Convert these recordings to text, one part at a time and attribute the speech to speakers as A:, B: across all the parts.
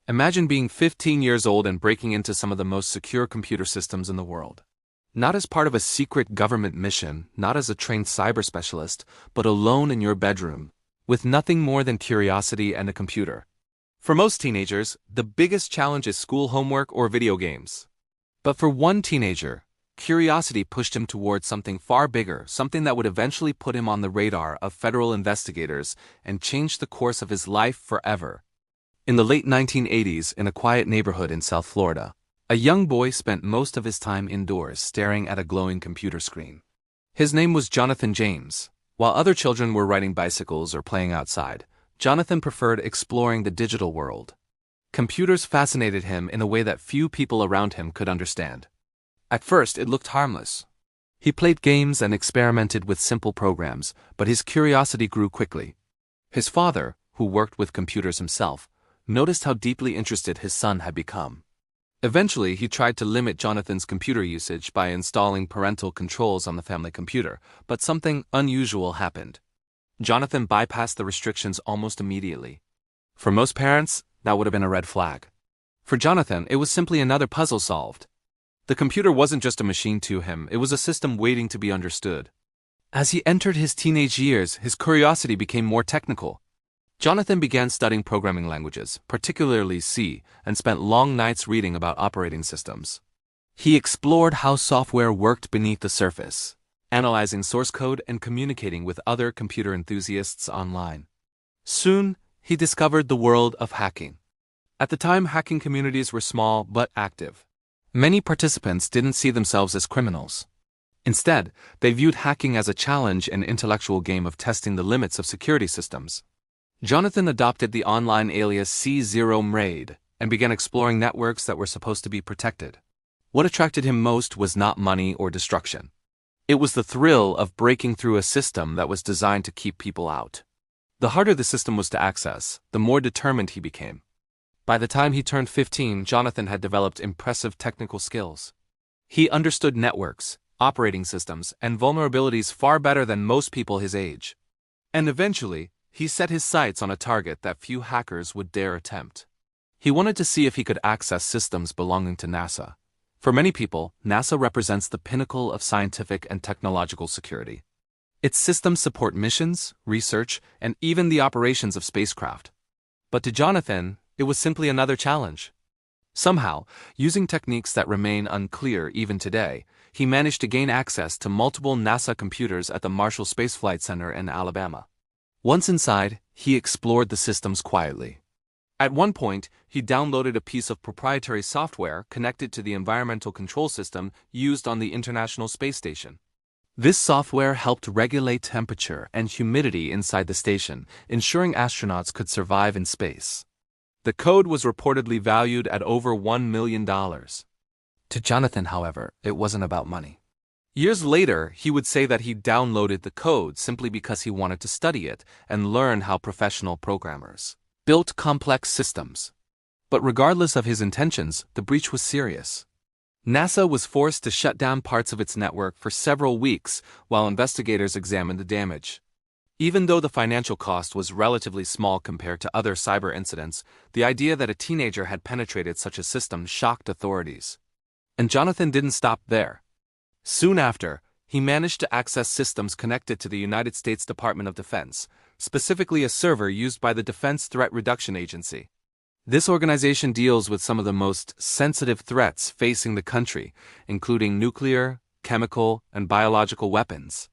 A: Imagine being 15 years old and breaking into some of the most secure computer systems in the world. Not as part of a secret government mission, not as a trained cyber specialist, but alone in your bedroom, with nothing more than curiosity and a computer. For most teenagers, the biggest challenge is school homework or video games. But for one teenager, curiosity pushed him towards something far bigger, something that would eventually put him on the radar of federal investigators and change the course of his life forever. In the late 1980s, in a quiet neighborhood in South Florida, a young boy spent most of his time indoors staring at a glowing computer screen. His name was Jonathan James. While other children were riding bicycles or playing outside, Jonathan preferred exploring the digital world. Computers fascinated him in a way that few people around him could understand. At first, it looked harmless. He played games and experimented with simple programs, but his curiosity grew quickly. His father, who worked with computers himself, noticed how deeply interested his son had become. Eventually, he tried to limit Jonathan's computer usage by installing parental controls on the family computer, but something unusual happened. Jonathan bypassed the restrictions almost immediately. For most parents, that would have been a red flag. For Jonathan, it was simply another puzzle solved. The computer wasn't just a machine to him, it was a system waiting to be understood. As he entered his teenage years, his curiosity became more technical. Jonathan began studying programming languages, particularly C, and spent long nights reading about operating systems. He explored how software worked beneath the surface, analyzing source code and communicating with other computer enthusiasts online. Soon, he discovered the world of hacking. At the time, hacking communities were small but active. Many participants didn't see themselves as criminals. Instead, they viewed hacking as a challenge and intellectual game of testing the limits of security systems. Jonathan adopted the online alias C0mraid and began exploring networks that were supposed to be protected. What attracted him most was not money or destruction. It was the thrill of breaking through a system that was designed to keep people out. The harder the system was to access, the more determined he became. By the time he turned 15, Jonathan had developed impressive technical skills. He understood networks, operating systems, and vulnerabilities far better than most people his age. And eventually, he set his sights on a target that few hackers would dare attempt. He wanted to see if he could access systems belonging to NASA. For many people, NASA represents the pinnacle of scientific and technological security. Its systems support missions, research, and even the operations of spacecraft. But to Jonathan, it was simply another challenge. Somehow, using techniques that remain unclear even today, he managed to gain access to multiple NASA computers at the Marshall Space Flight Center in Alabama. Once inside, he explored the systems quietly. At one point, he downloaded a piece of proprietary software connected to the environmental control system used on the International Space Station. This software helped regulate temperature and humidity inside the station, ensuring astronauts could survive in space. The code was reportedly valued at over $1 million. To Jonathan, however, it wasn't about money. Years later, he would say that he downloaded the code simply because he wanted to study it and learn how professional programmers built complex systems. But regardless of his intentions, the breach was serious. NASA was forced to shut down parts of its network for several weeks while investigators examined the damage. Even though the financial cost was relatively small compared to other cyber incidents, the idea that a teenager had penetrated such a system shocked authorities. And Jonathan didn't stop there. Soon after, he managed to access systems connected to the United States Department of Defense, specifically a server used by the Defense Threat Reduction Agency. This organization deals with some of the most sensitive threats facing the country, including nuclear, chemical, and biological weapons.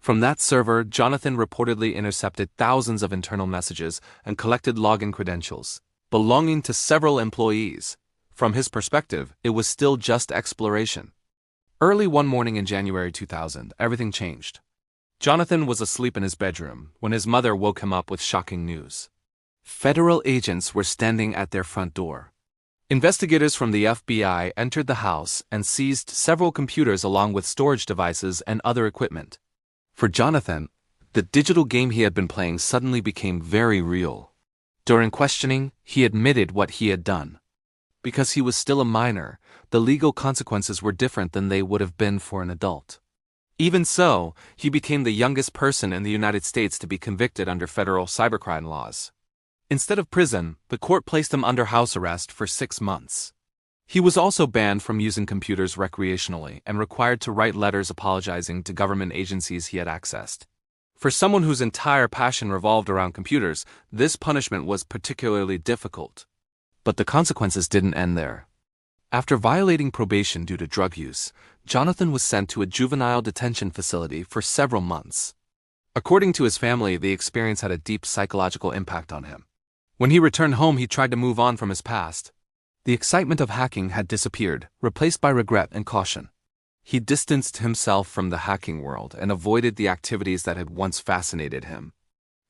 A: From that server, Jonathan reportedly intercepted thousands of internal messages and collected login credentials, belonging to several employees. From his perspective, it was still just exploration. Early one morning in January 2000, everything changed. Jonathan was asleep in his bedroom when his mother woke him up with shocking news. Federal agents were standing at their front door. Investigators from the FBI entered the house and seized several computers along with storage devices and other equipment. For Jonathan, the digital game he had been playing suddenly became very real. During questioning, he admitted what he had done. Because he was still a minor, the legal consequences were different than they would have been for an adult. Even so, he became the youngest person in the United States to be convicted under federal cybercrime laws. Instead of prison, the court placed him under house arrest for 6 months. He was also banned from using computers recreationally and required to write letters apologizing to government agencies he had accessed. For someone whose entire passion revolved around computers, this punishment was particularly difficult. But the consequences didn't end there. After violating probation due to drug use, Jonathan was sent to a juvenile detention facility for several months. According to his family, the experience had a deep psychological impact on him. When he returned home, he tried to move on from his past. The excitement of hacking had disappeared, replaced by regret and caution. He distanced himself from the hacking world and avoided the activities that had once fascinated him.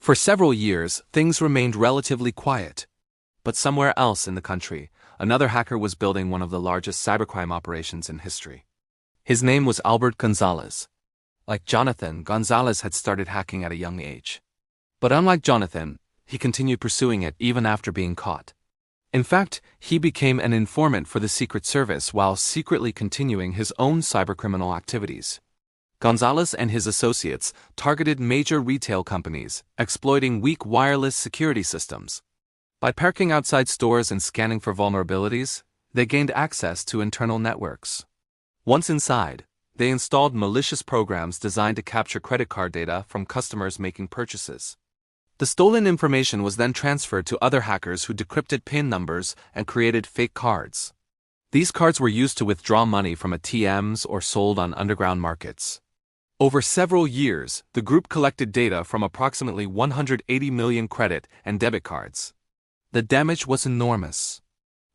A: For several years, things remained relatively quiet. But somewhere else in the country, another hacker was building one of the largest cybercrime operations in history. His name was Albert Gonzalez. Like Jonathan, Gonzalez had started hacking at a young age. But unlike Jonathan, he continued pursuing it even after being caught. In fact, he became an informant for the Secret Service while secretly continuing his own cybercriminal activities. Gonzalez and his associates targeted major retail companies, exploiting weak wireless security systems. By parking outside stores and scanning for vulnerabilities, they gained access to internal networks. Once inside, they installed malicious programs designed to capture credit card data from customers making purchases. The stolen information was then transferred to other hackers who decrypted PIN numbers and created fake cards. These cards were used to withdraw money from ATMs or sold on underground markets. Over several years, the group collected data from approximately 180 million credit and debit cards. The damage was enormous.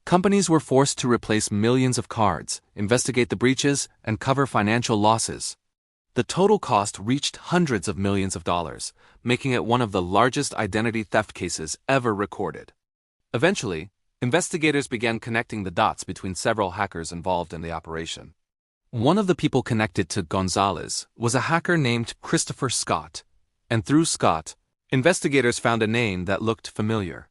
A: Companies were forced to replace millions of cards, investigate the breaches, and cover financial losses. The total cost reached hundreds of millions of dollars, making it one of the largest identity theft cases ever recorded. Eventually, investigators began connecting the dots between several hackers involved in the operation. One of the people connected to Gonzalez was a hacker named Christopher Scott, and through Scott, investigators found a name that looked familiar.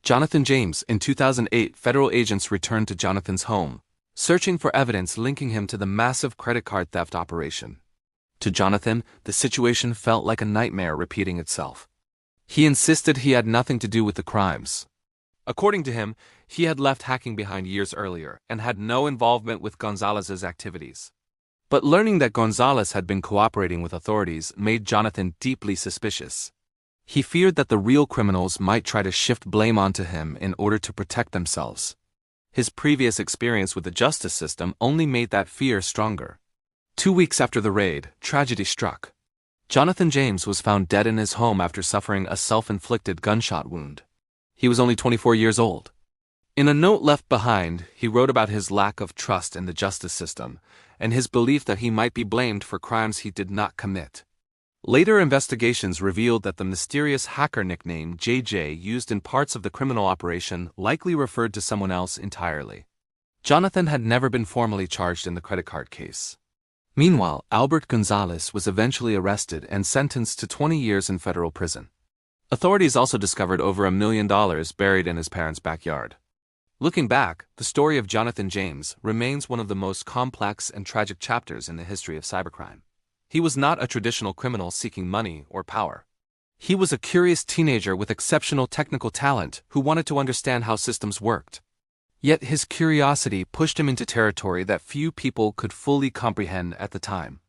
A: Jonathan James. In 2008, federal agents returned to Jonathan's home, searching for evidence linking him to the massive credit card theft operation. To Jonathan, the situation felt like a nightmare repeating itself. He insisted he had nothing to do with the crimes. According to him, he had left hacking behind years earlier and had no involvement with Gonzalez's activities. But learning that Gonzalez had been cooperating with authorities made Jonathan deeply suspicious. He feared that the real criminals might try to shift blame onto him in order to protect themselves. His previous experience with the justice system only made that fear stronger. 2 weeks after the raid, tragedy struck. Jonathan James was found dead in his home after suffering a self-inflicted gunshot wound. He was only 24 years old. In a note left behind, he wrote about his lack of trust in the justice system and his belief that he might be blamed for crimes he did not commit. Later investigations revealed that the mysterious hacker nickname JJ used in parts of the criminal operation likely referred to someone else entirely. Jonathan had never been formally charged in the credit card case. Meanwhile, Albert Gonzalez was eventually arrested and sentenced to 20 years in federal prison. Authorities also discovered over $1 million buried in his parents' backyard. Looking back, the story of Jonathan James remains one of the most complex and tragic chapters in the history of cybercrime. He was not a traditional criminal seeking money or power. He was a curious teenager with exceptional technical talent who wanted to understand how systems worked. Yet his curiosity pushed him into territory that few people could fully comprehend at the time.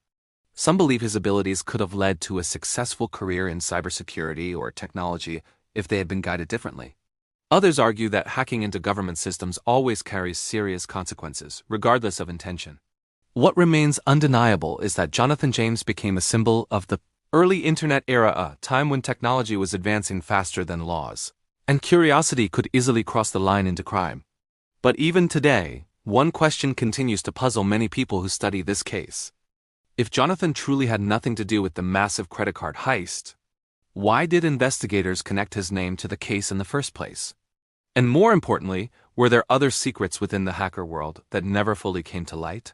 A: Some believe his abilities could have led to a successful career in cybersecurity or technology if they had been guided differently. Others argue that hacking into government systems always carries serious consequences, regardless of intention. What remains undeniable is that Jonathan James became a symbol of the early internet era, a time when technology was advancing faster than laws, and curiosity could easily cross the line into crime. But even today, one question continues to puzzle many people who study this case. If Jonathan truly had nothing to do with the massive credit card heist, why did investigators connect his name to the case in the first place? And more importantly, were there other secrets within the hacker world that never fully came to light?